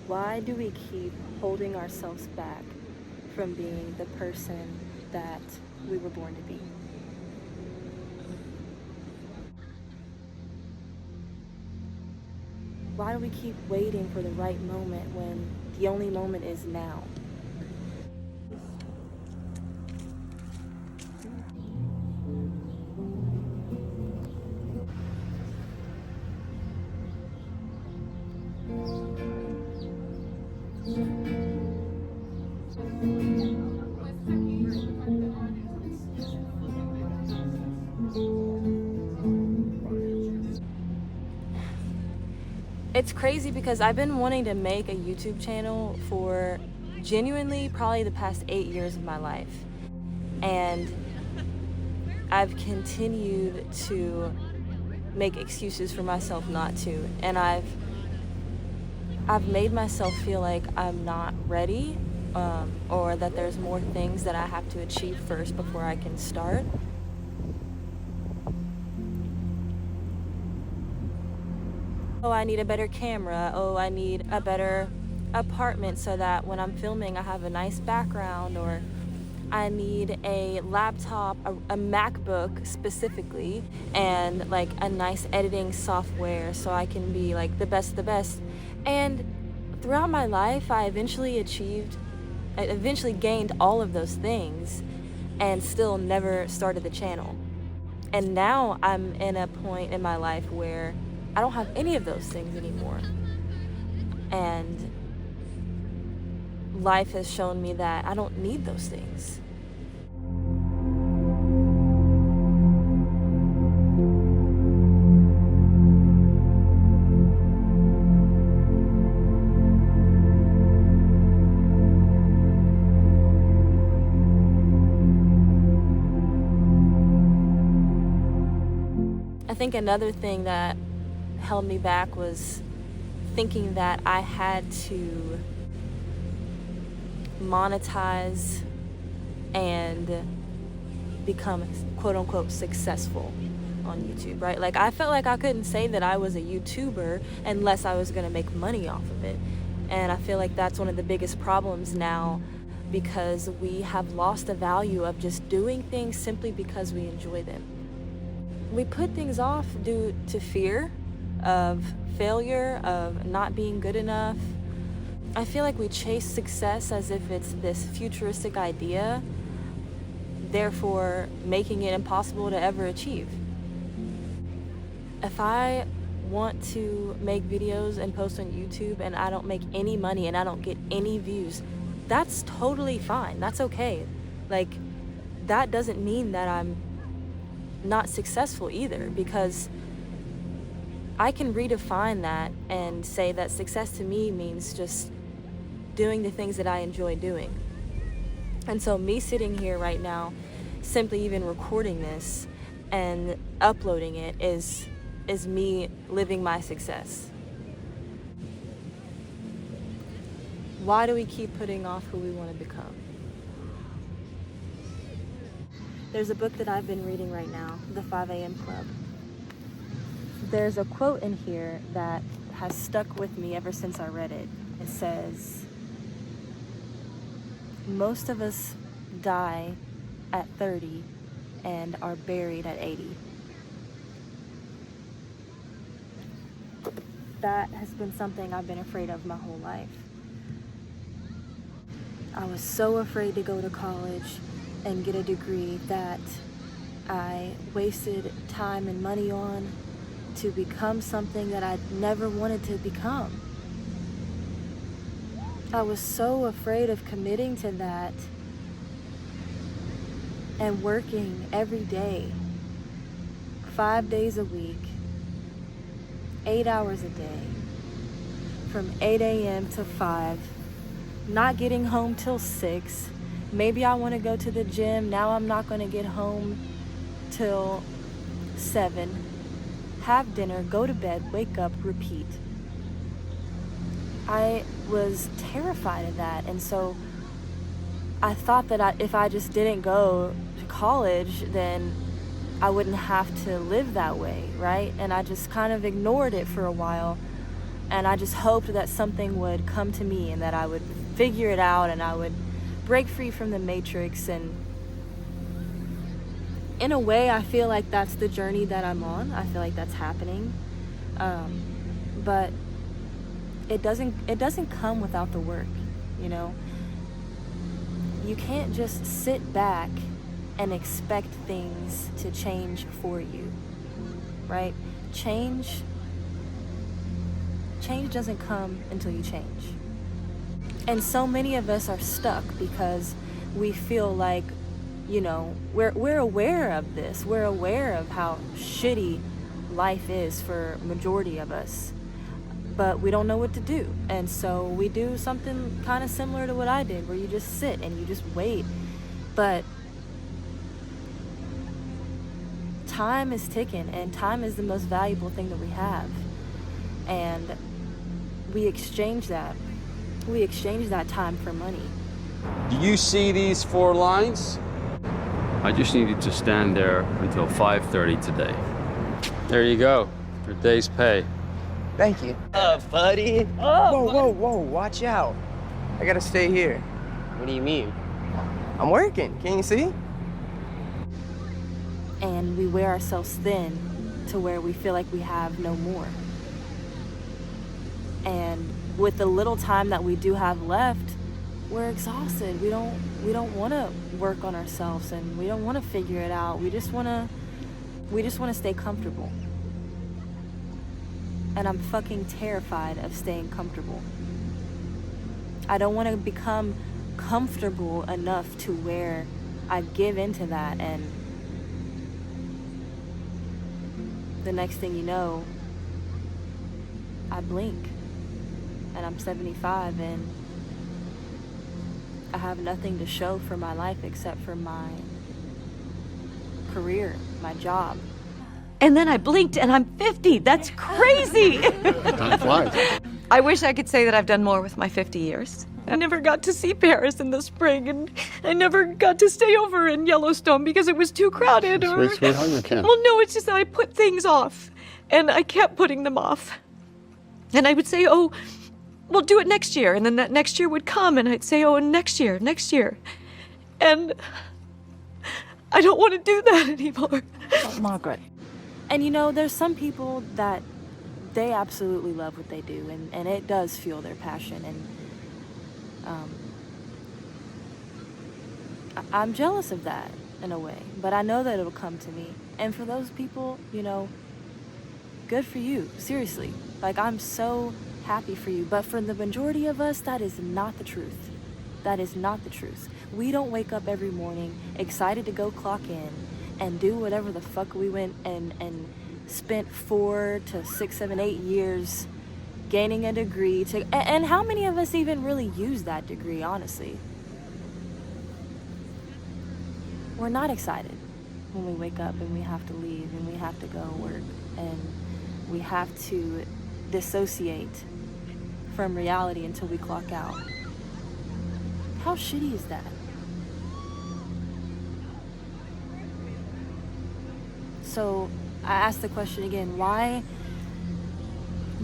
Why do we keep holding ourselves back from being the person that we were born to be? Why do we keep waiting for the right moment when the only moment is now? It's crazy because I've been wanting to make a YouTube channel for genuinely probably the past 8 years of my life. And I've continued to make excuses for myself not to. And I've made myself feel like I'm not ready, or that there's more things that I have to achieve first before I can start. Oh, I need a better camera. Oh, I need a better apartment so that when I'm filming I have a nice background, or I need a laptop, a MacBook specifically, and like a nice editing software so I can be like the best of the best. And throughout my life, I eventually gained all of those things and still never started the channel. And now I'm in a point in my life where I don't have any of those things anymore. And life has shown me that I don't need those things. I think another thing that held me back was thinking that I had to monetize and become quote unquote successful on YouTube, right? Like I felt like I couldn't say that I was a YouTuber unless I was gonna make money off of it. And I feel like that's one of the biggest problems now, because we have lost the value of just doing things simply because we enjoy them. We put things off due to fear of failure, of not being good enough. I feel like we chase success as if it's this futuristic idea, therefore making it impossible to ever achieve. If I want to make videos and post on YouTube and I don't make any money and I don't get any views, that's totally fine. That's okay. Like, that doesn't mean that I'm not successful either, because I can redefine that and say that success to me means just doing the things that I enjoy doing. And so me sitting here right now, simply even recording this and uploading it is me living my success. Why do we keep putting off who we want to become? There's a book that I've been reading right now, The 5 a.m. Club. There's a quote in here that has stuck with me ever since I read it. It says, most of us die at 30 and are buried at 80. That has been something I've been afraid of my whole life. I was so afraid to go to college and get a degree that I wasted time and money on to become something that I never wanted to become. I was so afraid of committing to that and working every day, 5 days a week, 8 hours a day, from 8 a.m. to 5, not getting home till 6. Maybe I want to go to the gym. Now I'm not going to get home till 7. Have dinner, go to bed, wake up, repeat. I was terrified of that. And so I thought that if I just didn't go to college, then I wouldn't have to live that way, right? And I just kind of ignored it for a while. And I just hoped that something would come to me and that I would figure it out and I would break free from the matrix. And in a way, I feel like that's the journey that I'm on. I feel like that's happening. But it doesn't come without the work, you know? You can't just sit back and expect things to change for you, right? Change doesn't come until you change. And so many of us are stuck because we feel like, you know, we're aware of this. We're aware of how shitty life is for majority of us, but we don't know what to do. And so we do something kind of similar to what I did, where you just sit and you just wait. But time is ticking, and time is the most valuable thing that we have. And we exchange that time for money. Do you see these 4 lines? I just need you to stand there until 5:30 today. There you go, your day's pay. Thank you. Buddy. Whoa, watch out. I gotta stay here. What do you mean? I'm working, can you see? And we wear ourselves thin to where we feel like we have no more. And with the little time that we do have left, we're exhausted. We don't want to work on ourselves, and we don't want to figure it out. We just want to stay comfortable. And I'm fucking terrified of staying comfortable. I don't want to become comfortable enough to where I give into that, and the next thing you know, I blink and I'm 75 and I have nothing to show for my life except for my career, my job. And then I blinked and I'm 50. That's crazy. Time flies. I wish I could say that I've done more with my 50 years. I never got to see Paris in the spring, and I never got to stay over in Yellowstone because it was too crowded. Sweet, sweetheart, you can. Well, no, it's just that I put things off, and I kept putting them off. And I would say, oh, we'll do it next year, and then that next year would come, and I'd say, oh, and next year. And I don't want to do that anymore. Oh, Margaret. And you know, there's some people that they absolutely love what they do, and it does fuel their passion, and I'm jealous of that in a way, but I know that it'll come to me. And for those people, you know, good for you, seriously. Like, I'm so happy for you. But for the majority of us, that is not the truth. That is not the truth. We don't wake up every morning excited to go clock in and do whatever the fuck we went and spent 4 to 6, 7, 8 years gaining a degree to, and how many of us even really use that degree, honestly? We're not excited when we wake up and we have to leave and we have to go work and we have to dissociate from reality until we clock out. How shitty is that? So I ask the question again, why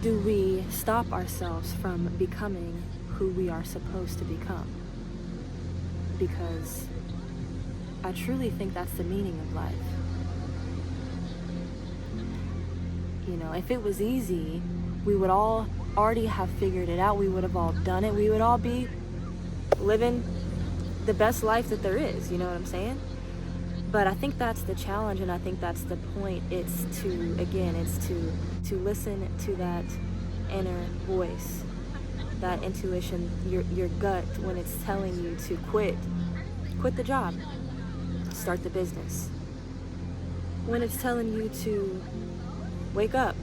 do we stop ourselves from becoming who we are supposed to become? Because I truly think that's the meaning of life. You know, if it was easy, we would all already have figured it out. We would have all done it. We would all be living the best life that there is. You know what I'm saying? But I think that's the challenge, and I think that's the point. It's to listen to that inner voice, that intuition, your gut when it's telling you to quit the job, start the business. When it's telling you to wake up,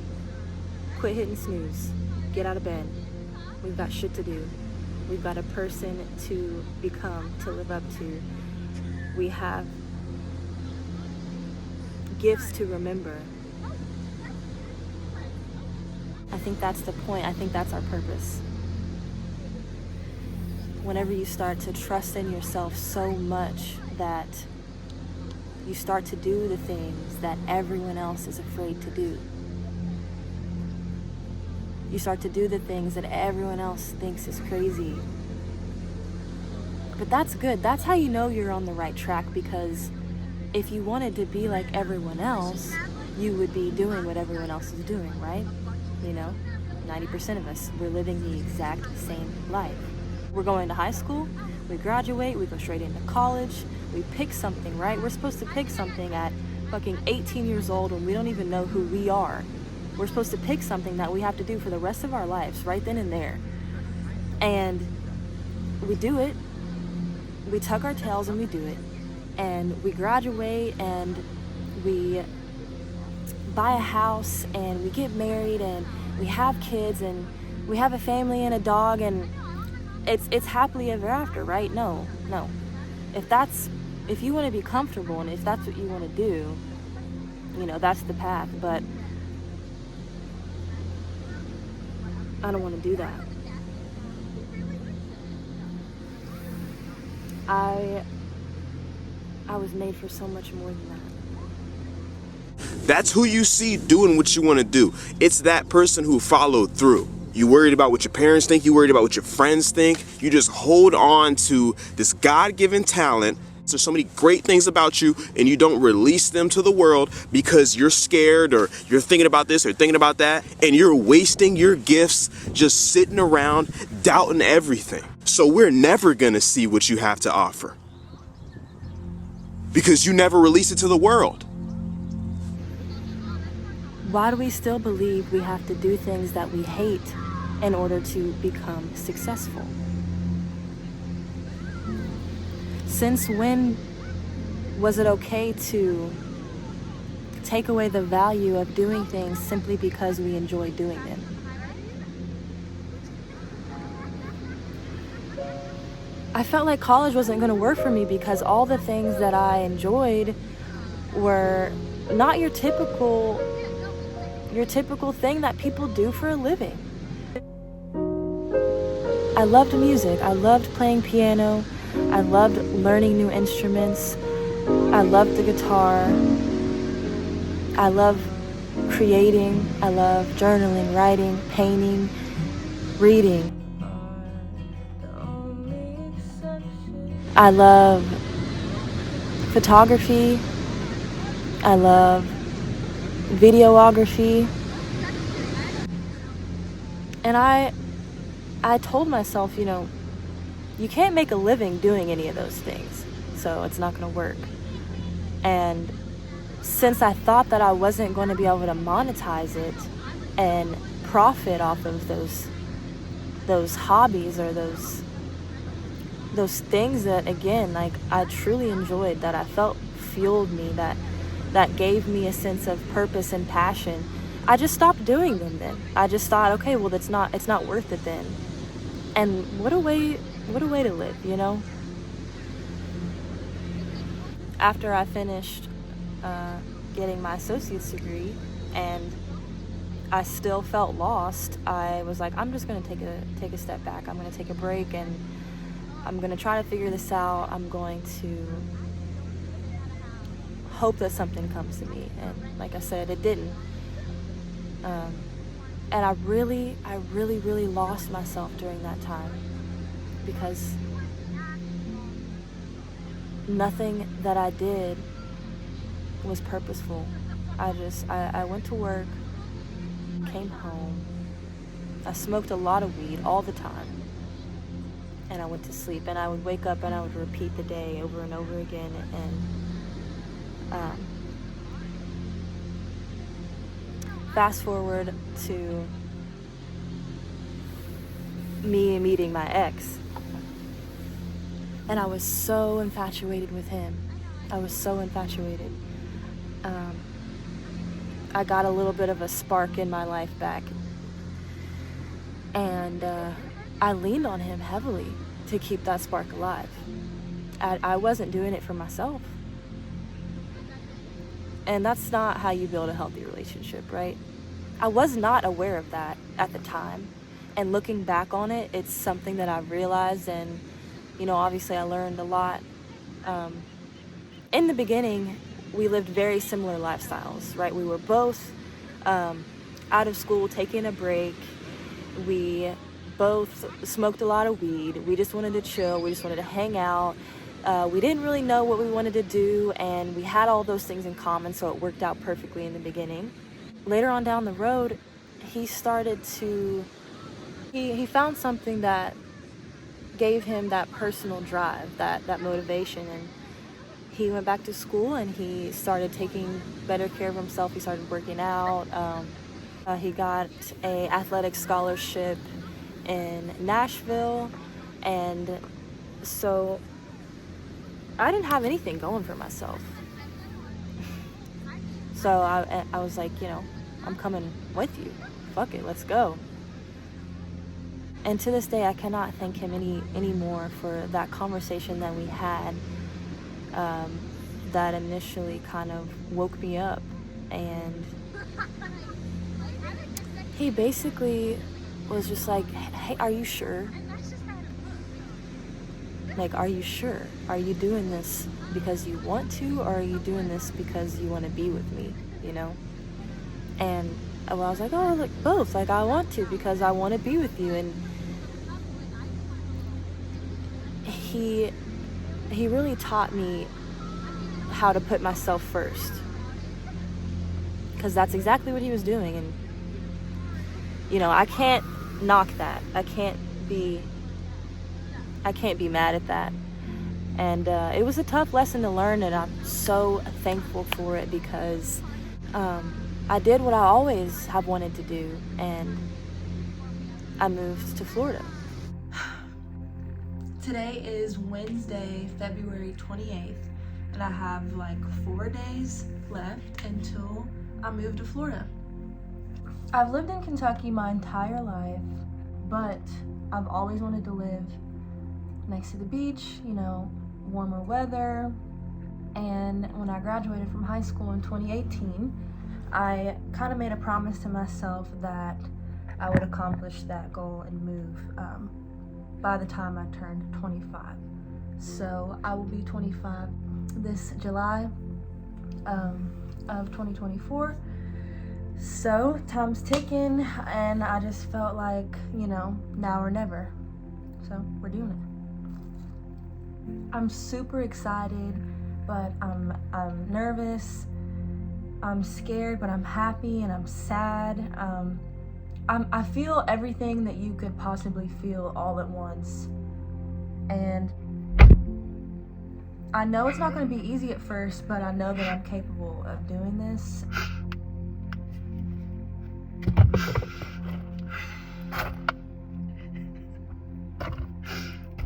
quit hitting snooze, get out of bed. We've got shit to do. We've got a person to become, to live up to. We have gifts to remember. I think that's the point. I think that's our purpose. Whenever you start to trust in yourself so much that you start to do the things that everyone else is afraid to do. You start to do the things that everyone else thinks is crazy. But that's good. That's how you know you're on the right track, because if you wanted to be like everyone else, you would be doing what everyone else is doing, right? You know, 90% of us, we're living the exact same life. We're going to high school, we graduate, we go straight into college, we pick something, right? We're supposed to pick something at fucking 18 years old when we don't even know who we are. We're supposed to pick something that we have to do for the rest of our lives, right then and there. And we do it. We tug our tails and we do it. And we graduate and we buy a house and we get married and we have kids and we have a family and a dog, and it's happily ever after, right? No. If you want to be comfortable and if that's what you want to do, you know, that's the path. But I don't want to do that. I was made for so much more than that. That's who you see doing what you want to do. It's that person who followed through. You worried about what your parents think, you worried about what your friends think. You just hold on to this God-given talent. There's so many great things about you, and you don't release them to the world because you're scared or you're thinking about this or thinking about that, and you're wasting your gifts just sitting around doubting everything. So we're never gonna see what you have to offer because you never release it to the world. Why do we still believe we have to do things that we hate in order to become successful? Since when was it okay to take away the value of doing things simply because we enjoy doing them? I felt like college wasn't going to work for me because all the things that I enjoyed were not your typical thing that people do for a living. I loved music. I loved playing piano. I loved learning new instruments. I loved the guitar. I love creating. I love journaling, writing, painting, reading. I love photography. I love videography. And I told myself, you know, you can't make a living doing any of those things, so it's not going to work. And since I thought that I wasn't going to be able to monetize it and profit off of those hobbies or those things that, again, like, I truly enjoyed, that I felt fueled me, that gave me a sense of purpose and passion, I just stopped doing them then. I just thought, okay, well, it's not worth it then. And what a way to live, you know? After I finished getting my associate's degree and I still felt lost, I was like, I'm just gonna take a step back. I'm gonna take a break and I'm gonna try to figure this out. I'm going to hope that something comes to me. And like I said, it didn't. And I really lost myself during that time because nothing that I did was purposeful. I went to work, came home, I smoked a lot of weed all the time, and I went to sleep, and I would wake up and I would repeat the day over and over again. And fast forward to me meeting my ex, and I was so infatuated with him. I was so infatuated. I got a little bit of a spark in my life back, and I leaned on him heavily to keep that spark alive. I wasn't doing it for myself. And that's not how you build a healthy relationship, right? I was not aware of that at the time. And looking back on it, it's something that I realized, and, you know, obviously I learned a lot. In the beginning, we lived very similar lifestyles, right? We were both out of school, taking a break, We both smoked a lot of weed. We just wanted to chill. We just wanted to hang out. We didn't really know what we wanted to do, and we had all those things in common, so it worked out perfectly in the beginning. Later on down the road, he started to, he found something that gave him that personal drive, that motivation, and he went back to school and he started taking better care of himself. He started working out. He got a athletic scholarship in Nashville, and so I didn't have anything going for myself. So I was like, you know, I'm coming with you. Fuck it, let's go. And to this day, I cannot thank him any more for that conversation that we had, that initially kind of woke me up. And he basically was just like, hey, are you sure? Like, are you sure? Are you doing this because you want to, or are you doing this because you want to be with me, you know? And well, I was like, oh, like both. Like, I want to because I want to be with you. And he really taught me how to put myself first, because that's exactly what he was doing. And you know, I can't knock that. I can't be mad at that. And it was a tough lesson to learn, and I'm so thankful for it, because I did what I always have wanted to do, and I moved to Florida. Today is Wednesday, February 28th, and I have like 4 days left until I move to Florida. I've lived in Kentucky my entire life, but I've always wanted to live next to the beach, you know, warmer weather. And when I graduated from high school in 2018, I kind of made a promise to myself that I would accomplish that goal and move by the time I turned 25. So I will be 25 this July of 2024. So time's ticking, and I just felt like, you know, now or never. So we're doing it. I'm super excited, but I'm nervous. I'm scared, but I'm happy, and I'm sad. I feel everything that you could possibly feel all at once. And I know it's not going to be easy at first, but I know that I'm capable of doing this.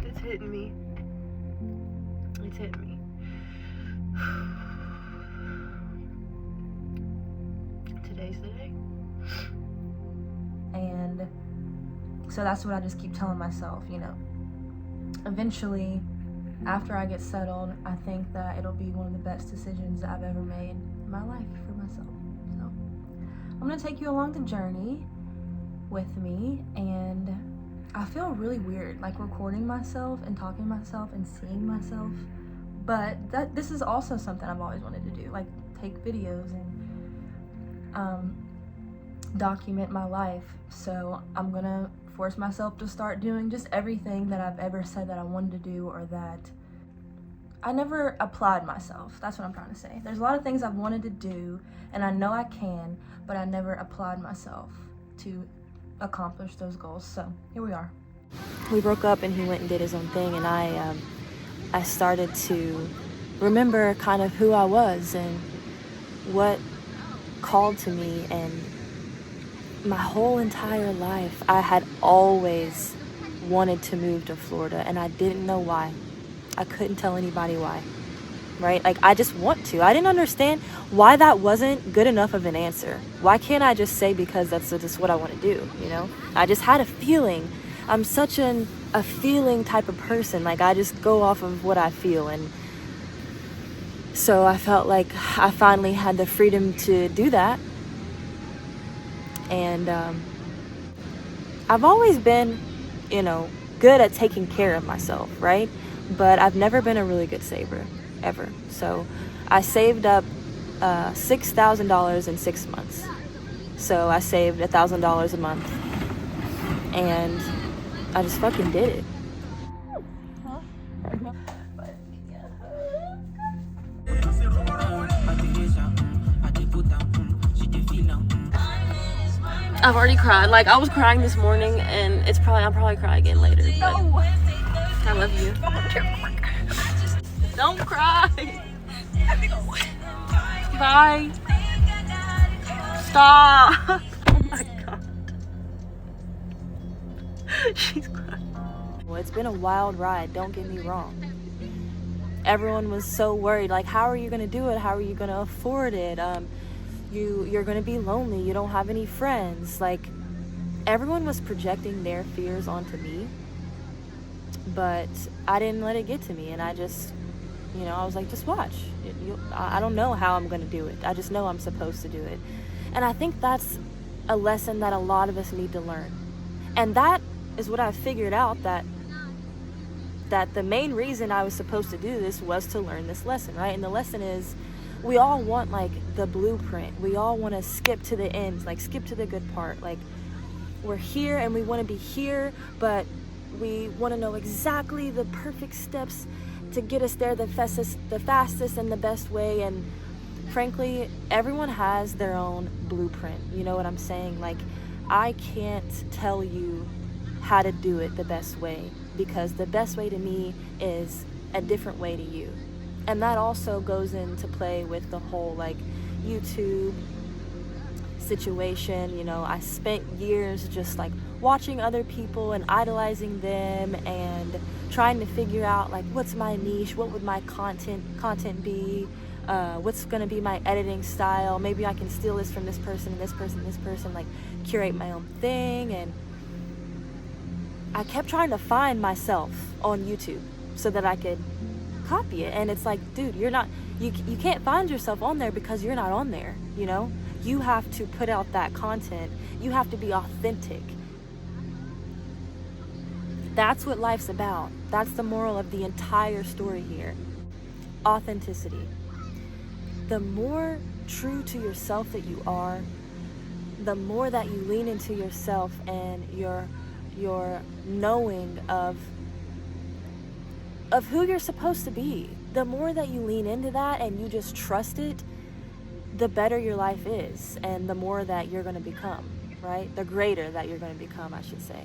It's hitting me. It's hitting me. Today's the day. And so that's what I just keep telling myself, you know. Eventually, after I get settled, I think that it'll be one of the best decisions that I've ever made in my life for myself. So I'm gonna take you along the journey with me, and I feel really weird, like recording myself and talking to myself and seeing myself. But this is also something I've always wanted to do, like take videos and document my life. So I'm gonna force myself to start doing just everything that I've ever said that I wanted to do, or that I never applied myself. That's what I'm trying to say. There's a lot of things I've wanted to do, and I know I can, but I never applied myself to accomplish those goals. So here we are. We broke up, and he went and did his own thing, and I started to remember kind of who I was and what called to me. And my whole entire life, I had always wanted to move to Florida, and I didn't know why. I couldn't tell anybody why, right? Like, I just want to. I didn't understand why that wasn't good enough of an answer. Why can't I just say because that's just what I want to do, you know? I just had a feeling. I'm such a feeling type of person. Like, I just go off of what I feel. And so I felt like I finally had the freedom to do that. And I've always been, you know, good at taking care of myself, right? But I've never been a really good saver, ever. So I saved up $6,000 in 6 months. So I saved $1,000 a month. and I just fucking did it. I've already cried. Like, I was crying this morning, and I'll probably cry again later. But I love you. Don't cry. Bye. Stop. Oh my god. She's crying. Well, it's been a wild ride, don't get me wrong. Everyone was so worried, like, how are you gonna do it? How are you gonna afford it? You're gonna be lonely, you don't have any friends. Like, everyone was projecting their fears onto me, but I didn't let it get to me, and I just, I was like, just watch. I don't know how I'm gonna do it. I just know I'm supposed to do it. And I think that's a lesson that a lot of us need to learn. And that is what I figured out, that the main reason I was supposed to do this was to learn this lesson, right? And the lesson is, we all want, like, the blueprint. We all want to skip to the end, like, skip to the good part. Like, we're here and we want to be here, but we want to know exactly the perfect steps to get us there the fastest and the best way. And frankly, everyone has their own blueprint. You know what I'm saying? Like, I can't tell you how to do it the best way, because the best way to me is a different way to you. And that also goes into play with the whole, like, YouTube situation. I spent years just, like, watching other people and idolizing them and trying to figure out, like, what's my niche, what would my content be, what's gonna be my editing style. Maybe I can steal this from this person and this person and this person, like, curate my own thing. And I kept trying to find myself on YouTube so that I could copy it. And it's like, dude, you can't find yourself on there because you're not on there. You have to put out that content. You have to be authentic. That's what life's about. That's the moral of the entire story here. Authenticity. The more true to yourself that you are, the more that you lean into yourself and your knowing of who you're supposed to be, the more that you lean into that and you just trust it, the better your life is, and the more that you're going to become, right? The greater that you're going to become, I should say.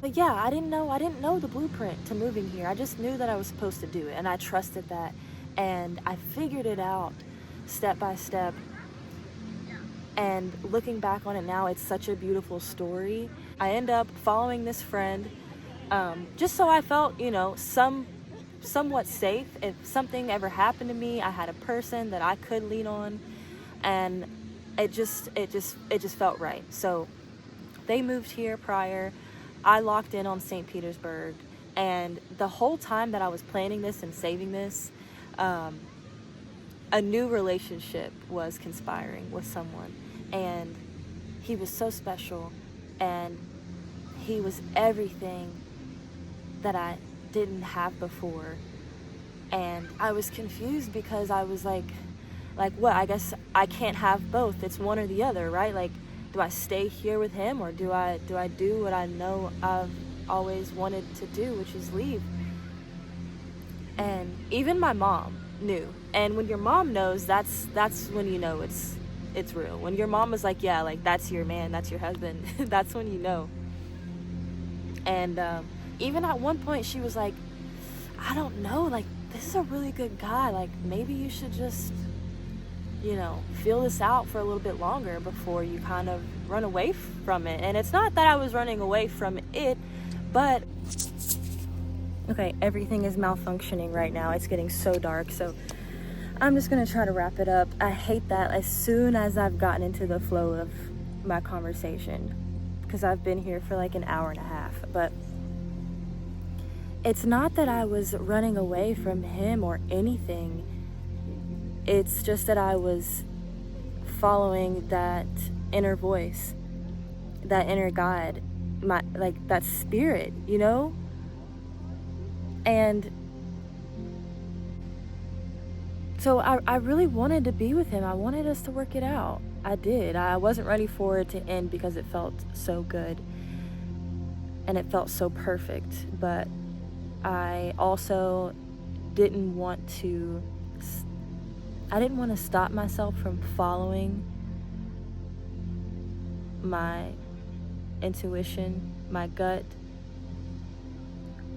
But yeah, I didn't know the blueprint to moving here. I just knew that I was supposed to do it, and I trusted that, and I figured it out step by step. And looking back on it now, it's such a beautiful story. I end up following this friend, just so I felt, somewhat safe. If something ever happened to me, I had a person that I could lean on, and it just felt right. So they moved here prior. I locked in on St. Petersburg, and the whole time that I was planning this and saving this, a new relationship was conspiring with someone, and he was so special, and he was everything that I didn't have before. And I was confused because I was like what? I guess I can't have both. It's one or the other, right? Like, do I stay here with him, or do I do what I know I've always wanted to do, which is leave? And even my mom knew. And when your mom knows, that's when you know it's real. When your mom is like, yeah, like, that's your man, that's your husband, that's when you know. And even at one point she was like, I don't know, like, this is a really good guy, like, maybe you should just, feel this out for a little bit longer before you kind of run away from it. And it's not that I was running away from it, but okay, everything is malfunctioning right now. It's getting so dark, so I'm just gonna try to wrap it up. I hate that as soon as I've gotten into the flow of my conversation, because I've been here for like an hour and a half. But it's not that I was running away from him or anything. It's just that I was following that inner voice, that inner guide, that spirit, And so I really wanted to be with him. I wanted us to work it out. I did. I wasn't ready for it to end because it felt so good. and it felt so perfect, but I also didn't want to stop myself from following my intuition, my gut.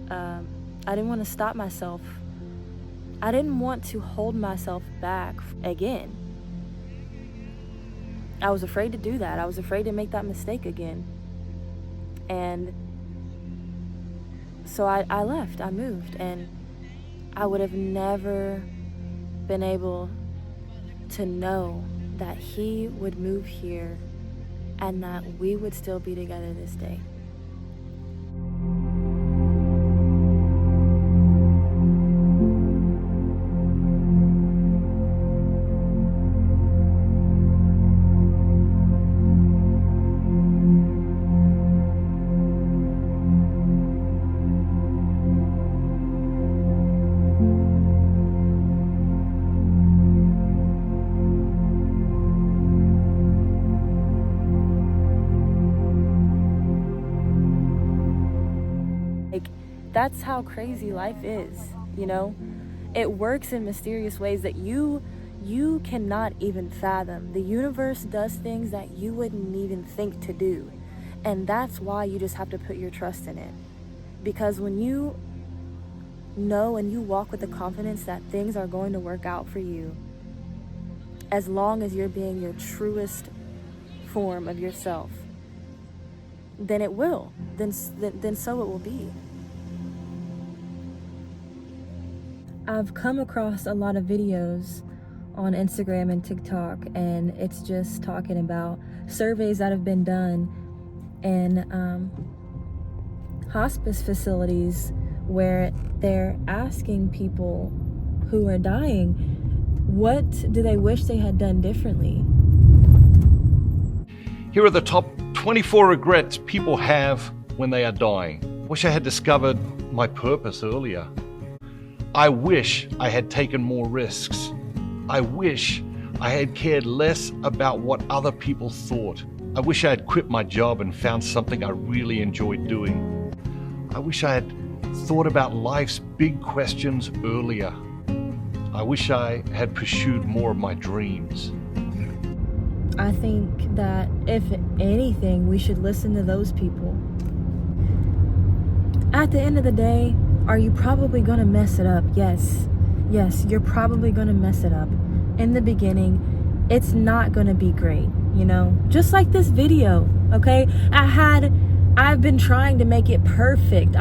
I didn't want to stop myself. I didn't want to hold myself back again. I was afraid to do that. I was afraid to make that mistake again. And so I left, I moved, and I would have never been able to know that he would move here and that we would still be together this day. That's how crazy life is, you know? It works in mysterious ways that you cannot even fathom. The universe does things that you wouldn't even think to do. And that's why you just have to put your trust in it. Because when you know and you walk with the confidence that things are going to work out for you, as long as you're being your truest form of yourself, then it will. Then so it will be. I've come across a lot of videos on Instagram and TikTok, and it's just talking about surveys that have been done in hospice facilities where they're asking people who are dying, what do they wish they had done differently? Here are the top 24 regrets people have when they are dying. Wish I had discovered my purpose earlier. I wish I had taken more risks. I wish I had cared less about what other people thought. I wish I had quit my job and found something I really enjoyed doing. I wish I had thought about life's big questions earlier. I wish I had pursued more of my dreams. I think that if anything, we should listen to those people. At the end of the day, are you probably gonna mess it up? Yes, you're probably gonna mess it up. In the beginning, it's not gonna be great, you know? Just like this video, okay? I've been trying to make it perfect.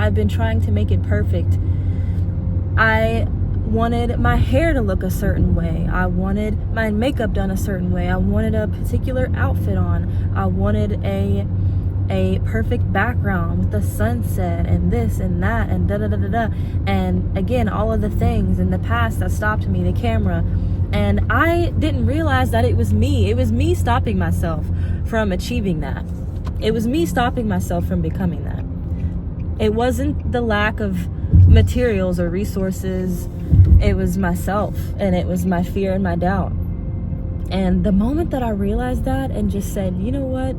I wanted my hair to look a certain way. I wanted my makeup done a certain way. I wanted a particular outfit on. I wanted a perfect background with the sunset and this and that and da-da-da-da-da. And again, all of the things in the past that stopped me, the camera. And I didn't realize that it was me. It was me stopping myself from achieving that. It was me stopping myself from becoming that. It wasn't the lack of materials or resources. It was myself, and it was my fear and my doubt. And the moment that I realized that and just said, you know what?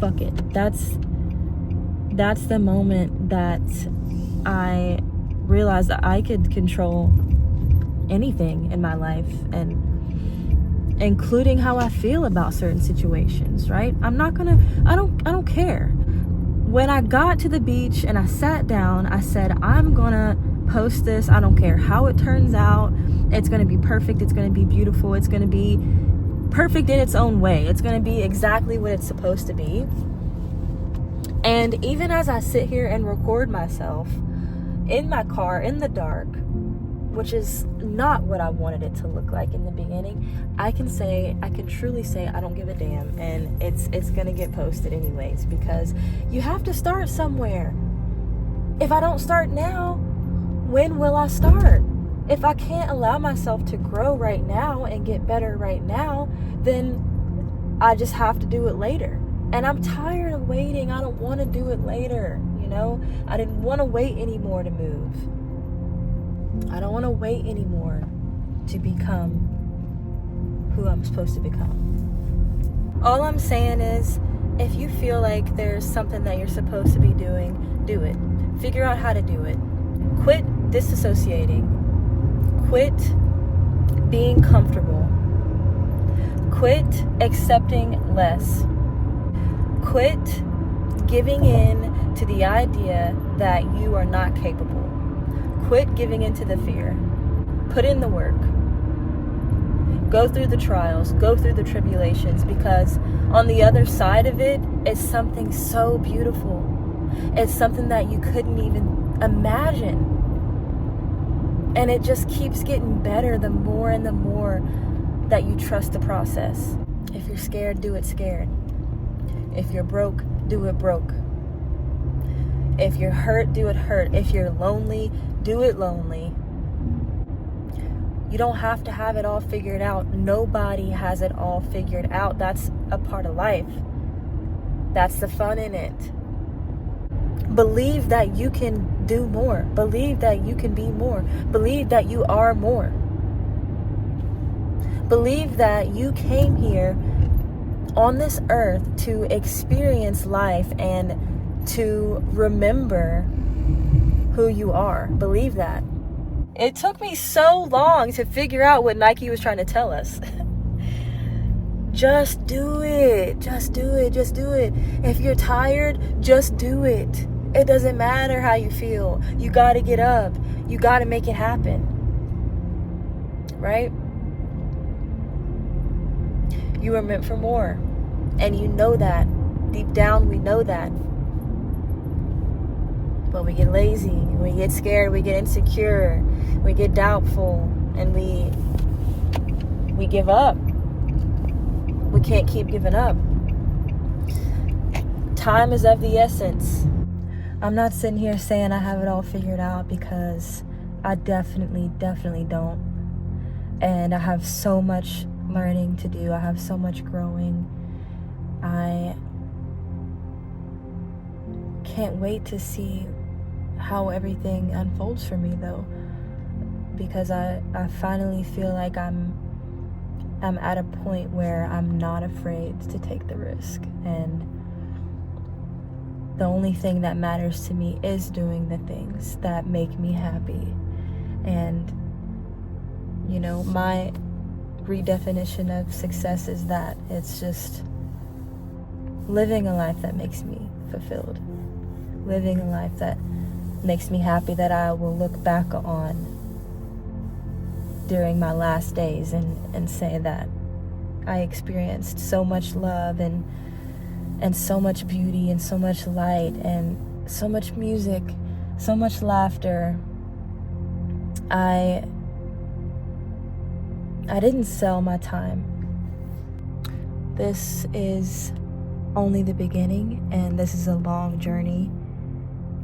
Fuck it. That's the moment that I realized that I could control anything in my life, and including how I feel about certain situations, right? I don't care. When I got to the beach and I sat down, I said, I'm gonna post this. I don't care how it turns out. It's gonna be perfect. It's gonna be beautiful. It's gonna be perfect in its own way. It's going to be exactly what it's supposed to be. And even as I sit here and record myself in my car in the dark, which is not what I wanted it to look like in the beginning, I can truly say I don't give a damn, and it's going to get posted anyways, because you have to start somewhere. If I don't start now, when will I start? If I can't allow myself to grow right now and get better right now, then I just have to do it later. And I'm tired of waiting. I don't want to do it later, you know? I didn't want to wait anymore to move. I don't want to wait anymore to become who I'm supposed to become. All I'm saying is, If you feel like there's something that you're supposed to be doing, do it. Figure out how to do it. Quit disassociating. Quit being comfortable. Quit accepting less. Quit giving in to the idea that you are not capable. Quit giving in to the fear. Put in the work. Go through the trials, go through the tribulations, because on the other side of it is something so beautiful. It's something that you couldn't even imagine. And it just keeps getting better the more and the more that you trust the process. If you're scared, do it scared. If you're broke, do it broke. If you're hurt, do it hurt. If you're lonely, do it lonely. You don't have to have it all figured out. Nobody has it all figured out. That's a part of life. That's the fun in it. Believe that you can do more. Believe that you can be more. Believe that you are more. Believe that you came here on this earth to experience life and to remember who you are. Believe that. It took me so long to figure out what Nike was trying to tell us. Just do it. Just do it. Just do it. If you're tired, just do it. It doesn't matter how you feel. You got to get up. You got to make it happen. Right? You were meant for more. And you know that. Deep down, we know that. But we get lazy, we get scared, we get insecure, we get doubtful, and we give up. We can't keep giving up. Time is of the essence. I'm not sitting here saying I have it all figured out, because I definitely don't. And I have so much learning to do. I have so much growing. I can't wait to see how everything unfolds for me, though, because I finally feel like I'm at a point where I'm not afraid to take the risk, and the only thing that matters to me is doing the things that make me happy. And you know, my redefinition of success is that it's just living a life that makes me fulfilled, living a life that makes me happy, that I will look back on during my last days and say that I experienced so much love and so much beauty and so much light and so much music, so much laughter. I didn't sell my time. This is only the beginning, and this is a long journey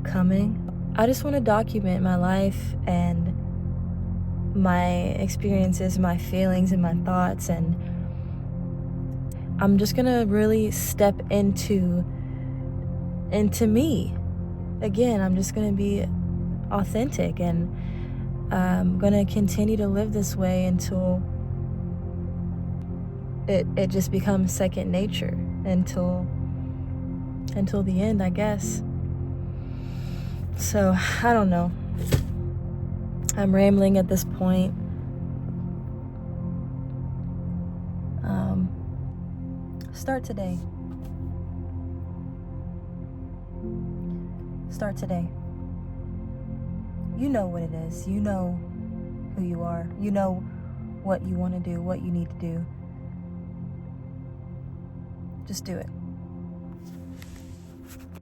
coming. I just want to document my life and my experiences, my feelings and my thoughts, and I'm just gonna really step into me. Again, I'm just gonna be authentic, and I'm gonna continue to live this way until it just becomes second nature, until the end, I guess. So, I don't know. I'm rambling at this point. Start today. Start today. You know what it is. You know who you are. You know what you want to do, what you need to do. Just do it.